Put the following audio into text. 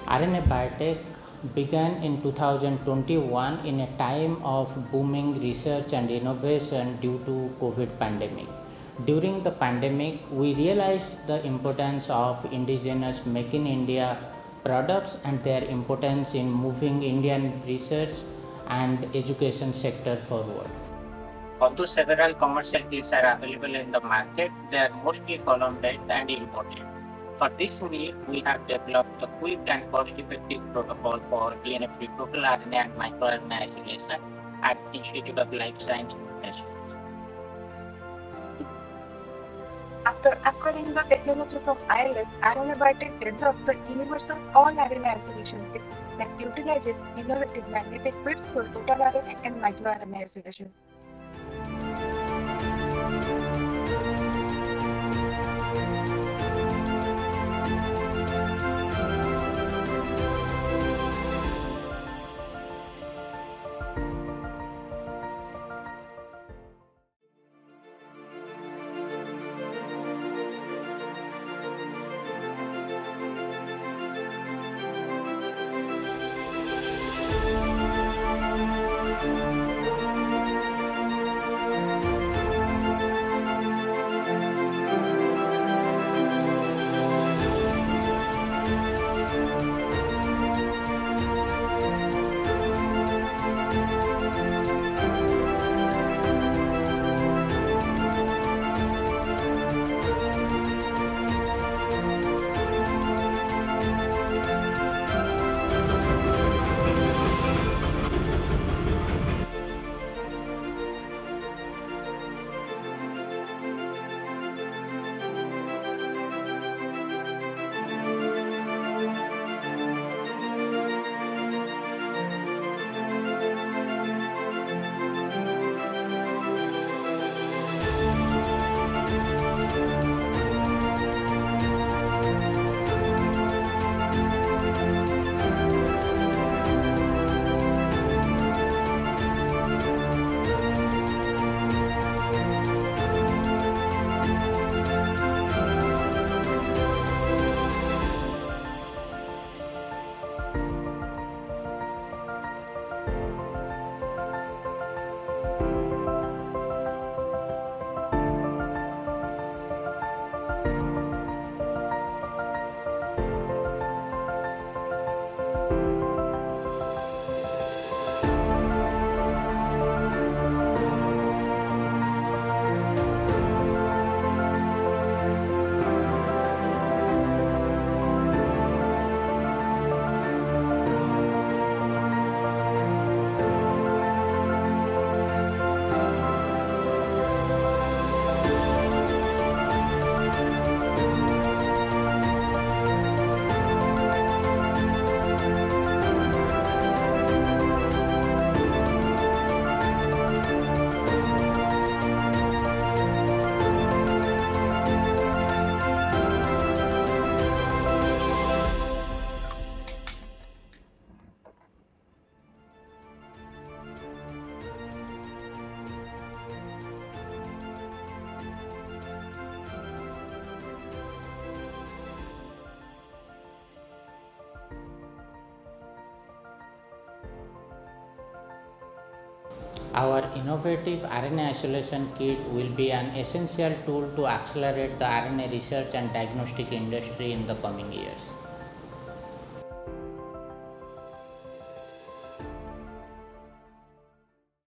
RNA biotech began in 2021 in a time of booming research and innovation due to COVID pandemic. During the pandemic, we realized the importance of indigenous Make in India products and their importance in moving Indian research and education sector forward. Although several commercial kits are available in the market, they are mostly column-based and imported. For this need, we have developed a quick and cost-effective protocol for DNA-free total RNA and microRNA isolation at Institute of Life Science. After acquiring the technology from ILS, RNA Biotech developed the Universal All-RNA Isolation kit that utilizes innovative magnetic bits for total RNA and microRNA isolation. Our innovative RNA isolation kit will be an essential tool to accelerate the RNA research and diagnostic industry in the coming years.